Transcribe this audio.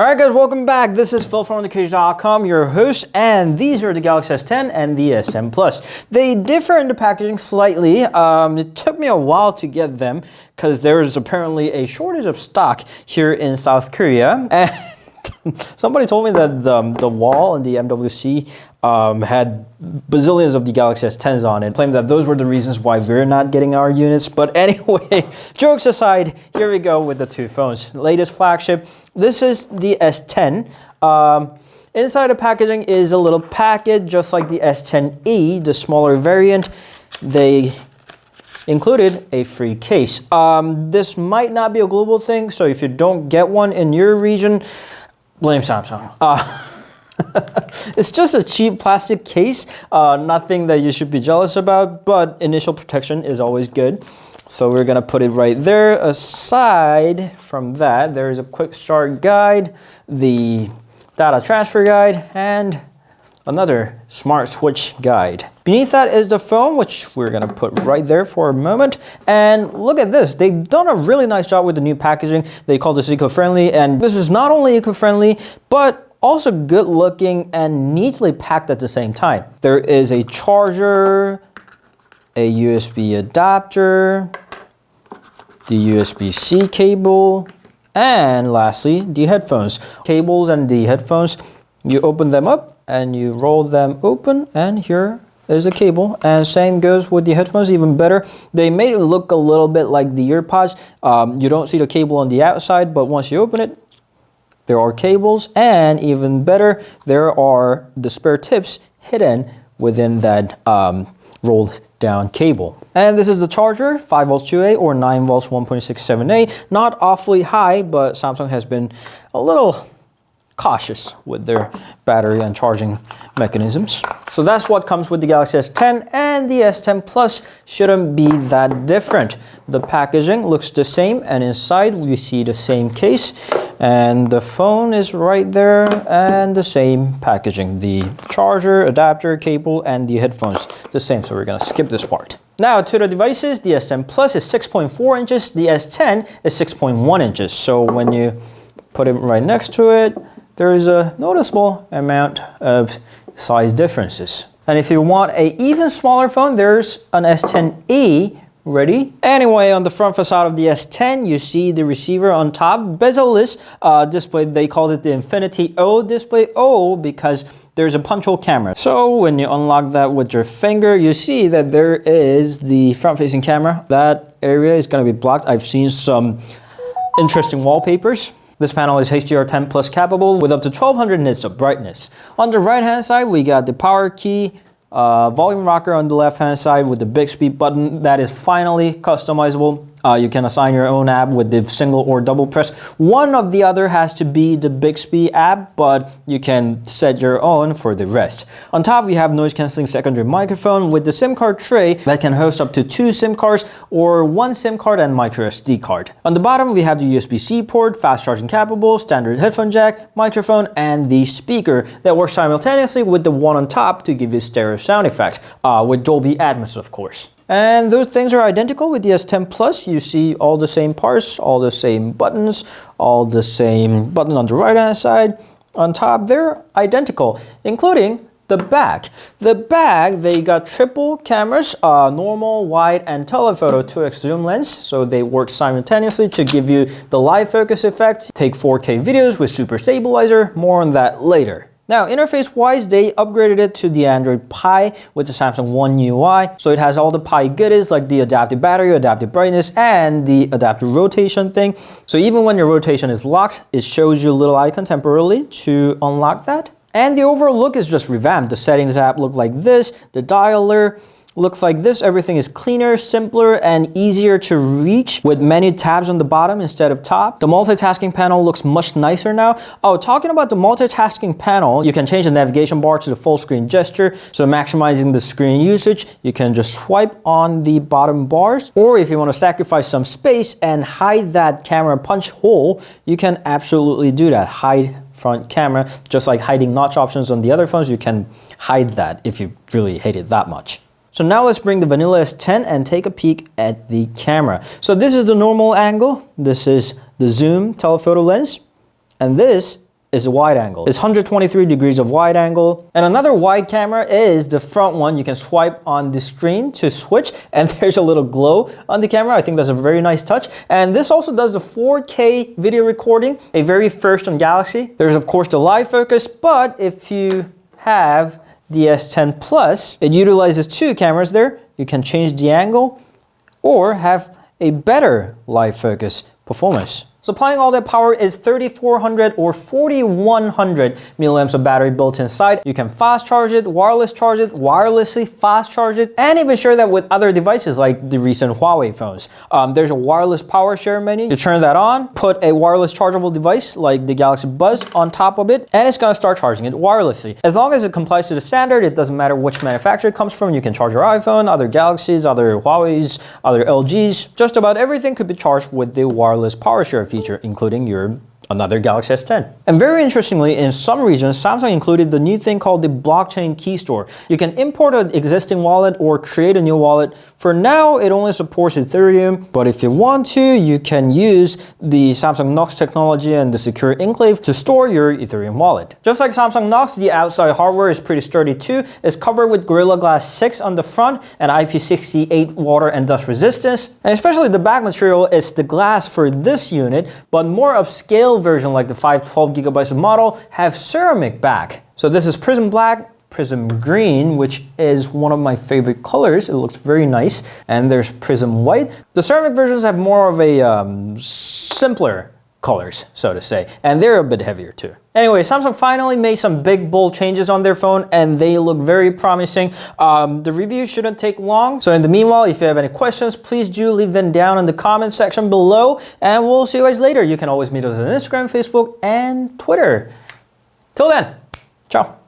Alright guys, welcome back. This is Phil from underKG.com, your host, and these are the Galaxy S10 and the S10 Plus. They differ in the packaging slightly. It took me a while to get them because there is apparently a shortage of stock here in South Korea. And somebody told me that the wall and the MWC had bazillions of the Galaxy S10s on it, claimed that those were the reasons why we're not getting our units. But anyway, jokes aside, here we go with the two phones. Latest flagship. This is the S10. Inside the packaging is a little packet, just like the S10e, the smaller variant. They included a free case. This might not be a global thing, so if you don't get one in your region, blame Samsung. It's just a cheap plastic case, nothing that you should be jealous about, but initial protection is always good. So we're gonna put it right there. Aside from that, there is a quick start guide, the data transfer guide, and another smart switch guide. Beneath that is the phone, which we're gonna put right there for a moment. And look at this, they've done a really nice job with the new packaging. They call this eco-friendly, and this is not only eco-friendly, but also good looking and neatly packed at the same time. There is a charger, a USB adapter, the USB-C cable, and lastly, the headphones. Cables and the headphones, you open them up and you roll them open, and here is the cable. And same goes with the headphones, even better. They made it look a little bit like the EarPods. You don't see the cable on the outside, but once you open it, there are cables, and even better, there are the spare tips hidden within that rolled down cable. And this is the charger, 5 volts 2A or 9 volts 1.67A. Not awfully high, but Samsung has been a little cautious with their battery and charging mechanisms. So that's what comes with the Galaxy S10, and the S10 Plus shouldn't be that different. The packaging looks the same, and inside we see the same case, and the phone is right there, and the same packaging. The charger, adapter, cable, and the headphones the same, so we're gonna skip this part. Now to the devices, the S10 Plus is 6.4 inches, the S10 is 6.1 inches. So when you put it right next to it, there is a noticeable amount of size differences. And if you want an even smaller phone, there's an S10e ready. Anyway, on the front facade of the S10, you see the receiver on top, bezel-less display. They called it the Infinity O display. O because there's a punch hole camera. So when you unlock that with your finger, you see that there is the front-facing camera. That area is going to be blocked. I've seen some interesting wallpapers. This panel is HDR10 Plus capable with up to 1200 nits of brightness. On the right hand side, we got the power key, volume rocker on the left hand side with the Bixby button that is finally customizable. You can assign your own app with the single or double press. One of the other has to be the Bixby app, but you can set your own for the rest. On top, we have noise cancelling secondary microphone with the SIM card tray that can host up to 2 SIM cards or 1 SIM card and micro SD card. On the bottom, we have the USB-C port, fast charging capable, standard headphone jack, microphone, and the speaker that works simultaneously with the one on top to give you stereo sound effect, with Dolby Atmos, of course. And those things are identical with the S10 Plus. You see all the same parts, all the same buttons, all the same button on the right hand side. On top, they're identical, including the back. The back, they got triple cameras, normal, wide, and telephoto 2x zoom lens. So they work simultaneously to give you the live focus effect. Take 4K videos with super stabilizer. More on that later. Now, interface-wise, they upgraded it to the Android Pie with the Samsung One UI. So it has all the Pie goodies like the adaptive battery, adaptive brightness, and the adaptive rotation thing. So even when your rotation is locked, it shows you a little icon temporarily to unlock that. And the overall look is just revamped. The settings app look like this. The dialer looks like this. Everything is cleaner, simpler, and easier to reach with many tabs on the bottom instead of top. The multitasking panel looks much nicer now. Oh, talking about the multitasking panel, you can change the navigation bar to the full screen gesture. So maximizing the screen usage, you can just swipe on the bottom bars. Or if you want to sacrifice some space and hide that camera punch hole, you can absolutely do that. Hide front camera, just like hiding notch options on the other phones, you can hide that if you really hate it that much. So now let's bring the vanilla S10 and take a peek at the camera. So this is the normal angle, this is the zoom telephoto lens, and this is wide angle. It's 123 degrees of wide angle. And another wide camera is the front one. You can swipe on the screen to switch, and there's a little glow on the camera. I think that's a very nice touch. And this also does the 4K video recording, a very first on Galaxy. There's of course the live focus, but if you have the S10 Plus, it utilizes two cameras there. You can change the angle or have a better live focus performance. Supplying all that power is 3400 or 4100 milliamps of battery built inside. You can fast charge it, wirelessly fast charge it, and even share that with other devices like the recent Huawei phones. There's a wireless power share menu. You turn that on, put a wireless chargeable device like the Galaxy Buds on top of it, and it's gonna start charging it wirelessly. As long as it complies to the standard, it doesn't matter which manufacturer it comes from. You can charge your iPhone, other Galaxies, other Huawei's, other LGs. Just about everything could be charged with the wireless power share feature, including another Galaxy S10. And very interestingly, in some regions, Samsung included the new thing called the blockchain key store. You can import an existing wallet or create a new wallet. For now, it only supports Ethereum, but if you want to, you can use the Samsung Knox technology and the secure enclave to store your Ethereum wallet. Just like Samsung Knox, the outside hardware is pretty sturdy too. It's covered with Gorilla Glass 6 on the front and IP68 water and dust resistance. And especially the back material is the glass for this unit, but more upscale version like the 512 gigabytes of model have ceramic back. So this is Prism Black, Prism Green, which is one of my favorite colors. It looks very nice. And there's Prism White. The ceramic versions have more of a simpler colors, so to say, and they're a bit heavier too. Anyway, Samsung finally made some big bold changes on their phone and they look very promising. The review shouldn't take long. So in the meanwhile, if you have any questions, please do leave them down in the comment section below and we'll see you guys later. You can always meet us on Instagram, Facebook, and Twitter. Till then, ciao.